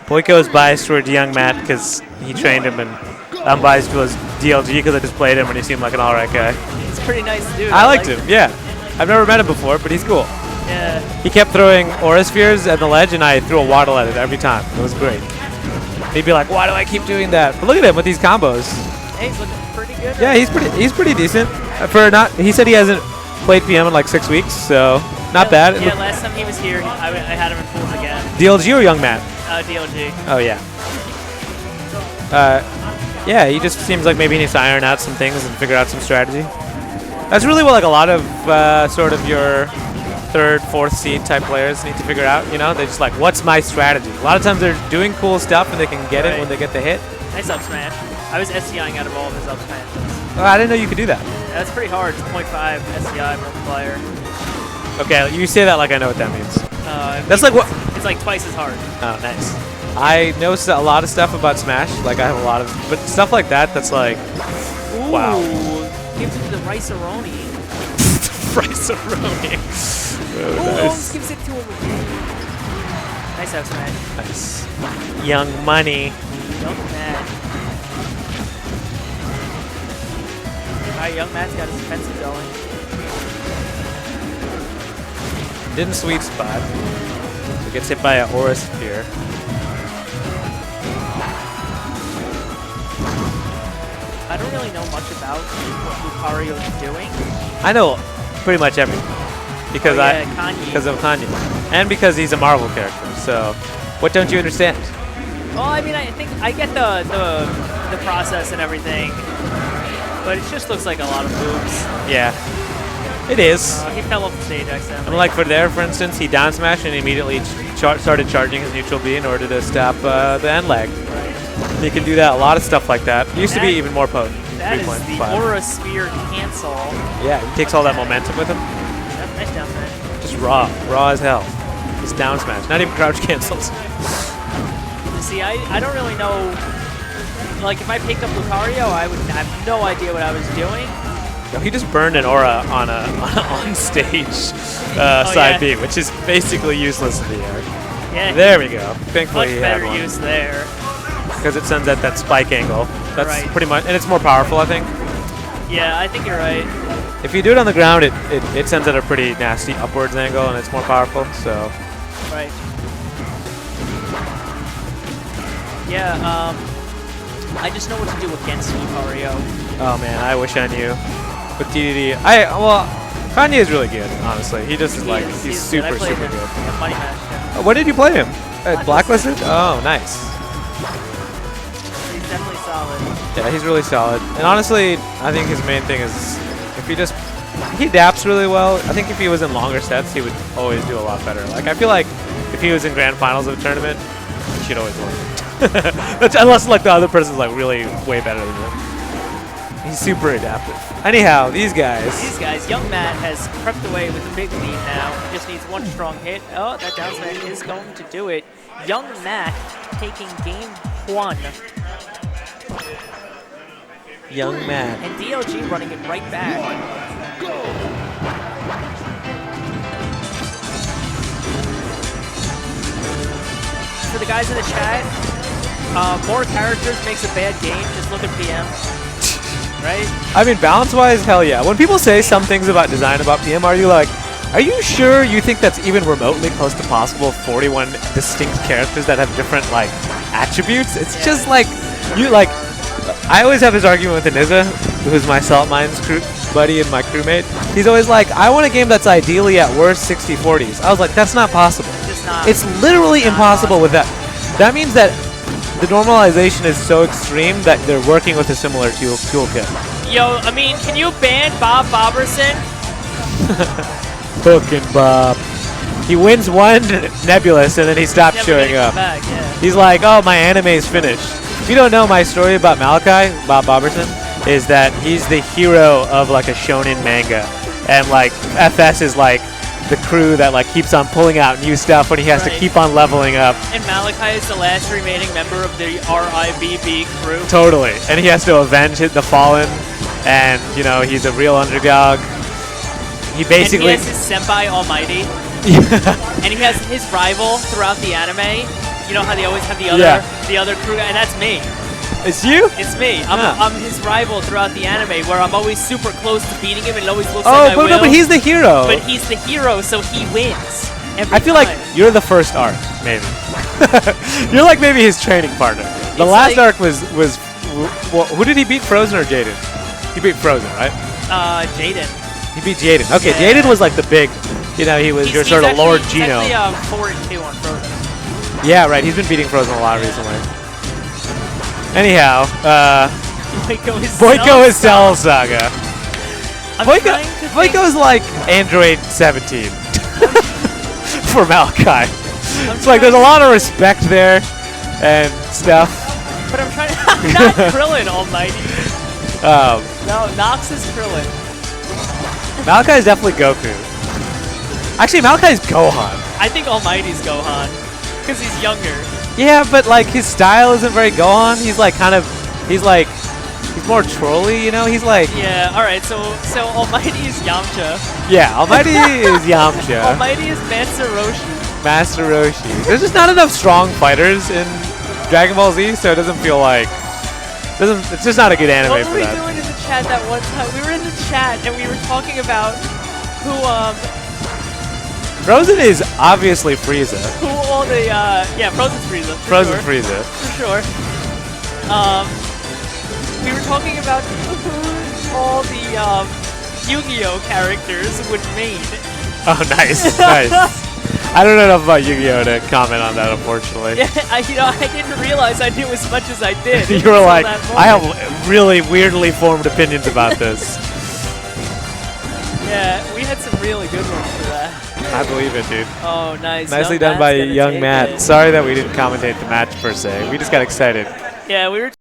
Boyko is biased toward young Matt because he trained him, and I'm biased towards DLG because I just played him and he seemed like an alright guy. He's a pretty nice dude. I liked him, yeah. I've never met him before, but he's cool. Yeah. He kept throwing Aura Spheres at the ledge, and I threw a waddle at it every time. It was great. He'd be like, "Why do I keep doing that?" But look at him with these combos. Hey, he's looking pretty good. Yeah, he's pretty decent. For not, he said he hasn't played PM in like 6 weeks, so not bad. Yeah, last time he was here, I had him in pools again. DLG or Young Matt? DLG. Oh yeah. Yeah, he just seems like maybe he needs to iron out some things and figure out some strategy. That's really what like a lot of sort of your third, fourth seed type players need to figure out. You know, they're just like, what's my strategy? A lot of times they're doing cool stuff and they can get it when they get the hit. Nice up smash. I was SCIing out of all of his up smashes. Oh, I didn't know you could do that. Yeah, that's pretty hard. It's 0.5 SCI multiplier. Okay, you say that like I know what that means. That's like what? It's like twice as hard. Oh, nice. I know a lot of stuff about Smash. Like I have a lot of, but stuff like that. That's like, ooh, wow. Gives it to the Rice-A-Roni. Rice-A-Roni. Oh, nice. Gives it to him again. Nice out smash. Nice. Young money. Young Matt. Alright, Young Matt's got his defensive going. Didn't sweet spot. So gets hit by an Aura Sphere. I don't really know much about what Lucario is doing. I know pretty much everything because because of Kanye, and because he's a Marvel character. So, what don't you understand? Well, I mean, I think I get the process and everything, but it just looks like a lot of moves. Yeah, it is. He fell off the stage accidentally. And like for there, for instance, he down smashed and immediately started charging his neutral B in order to stop the end lag. Right. He can do that. A lot of stuff like that. It used to be even more potent. That is the Aura Sphere cancel. Yeah, he takes all that momentum with him. Nice down smash. Just raw as hell. Just down smash. Not even crouch cancels. See, I don't really know. Like, if I picked up Lucario, I would have no idea what I was doing. Yo, he just burned an aura on a on stage side B, which is basically useless in the air. Yeah. There we go. Thankfully, much better use there. Because it sends at that spike angle. That's right. Pretty much, and it's more powerful, I think. Yeah, I think you're right. If you do it on the ground, it sends at a pretty nasty upwards angle, and it's more powerful. So. Right. Yeah. I just know what to do against Lucario. Oh man, I wish I knew. With DDD, well, Kanye is really good, honestly. He just is like he's super good. Money Match, yeah. When did you play him? Blacklisted? Oh, nice. He's definitely solid. Yeah, he's really solid. And honestly, I think his main thing is if he adapts really well. I think if he was in longer sets, he would always do a lot better. Like I feel like if he was in grand finals of a tournament, he should always win. Unless like the other person's like really way better than him. He's super adaptive. Anyhow, these guys. Young Matt has crept away with a big lead now. He just needs one strong hit. Oh, that down smash is going to do it. Young Matt taking game 1. Young Matt. And DLG running it right back. For the guys in the chat, more characters makes a bad game. Just look at PM. Right? I mean, balance-wise, hell yeah. When people say some things about design about PM, are you sure you think that's even remotely close to possible? 41 distinct characters that have different like attributes. It's just like I always have this argument with Aniza, who's my Salt Mines crew buddy and my crewmate. He's always like, I want a game that's ideally at worst 60-40s. I was like, that's not possible. It's literally impossible with that. That means that the normalization is so extreme that they're working with a similar toolkit. Yo, I mean, can you ban Bob Boberson? Fucking Bob. He wins one Nebulous and then he stops showing up. Back, yeah. He's like, oh, my anime's finished. If you don't know my story about Malachi, Bob Boberson, is that he's the hero of like a shonen manga. And like FS is like the crew that like keeps on pulling out new stuff when he has to keep on leveling up. And Malachi is the last remaining member of the RIBB crew. Totally. And he has to avenge the Fallen, and you know, he's a real underdog. He basically and he has his senpai Almighty. And he has his rival throughout the anime. You know how they always have the other crew, and that's me. It's you? It's me. I'm his rival throughout the anime, where I'm always super close to beating him, and it always looks like I will. No, but he's the hero. But he's the hero, so he wins. I feel like you're the first arc, maybe. You're like maybe his training partner. The last arc was well, who did he beat, Frozen or Jaden? He beat Frozen, right? Jaden. He beat Jaden. Okay, yeah. Jaden was like the big, he was your sort of Lord Gino. He's actually 4-2 on Frozen. Yeah, right. He's been beating Frozen a lot recently. Anyhow, Boyko is Cell Saga. Boyko is like Android 17 for Maokai. It's like there's a lot of respect there and stuff. But I'm trying to not Krillin, Almighty. No, Nox is Krillin. Maokai is definitely Goku. Actually, Maokai is Gohan. I think Almighty's Gohan because he's younger. Yeah, but like his style isn't very Gohan. He's like he's more trolly, He's like all right. So Almighty is Yamcha. Yeah, Almighty is Yamcha. Almighty is Master Roshi. Master Roshi. There's just not enough strong fighters in Dragon Ball Z, so it doesn't feel like it's just not a good anime for that. What were we doing in the chat that one time? We were in the chat and we were talking about who Frozen is obviously Frieza. Who all the Frozen's Frieza. Frozen Frieza. For sure. We were talking about who all the Yu-Gi-Oh characters would main. Oh, nice, nice. I don't know enough about Yu-Gi-Oh to comment on that, unfortunately. Yeah, I didn't realize I knew as much as I did. You were like, I have really weirdly formed opinions about this. Yeah, we had some really good ones for that. I believe it, dude. Oh, nice. Nicely done by young Matt. Sorry that we didn't commentate the match per se. We just got excited. Yeah, we were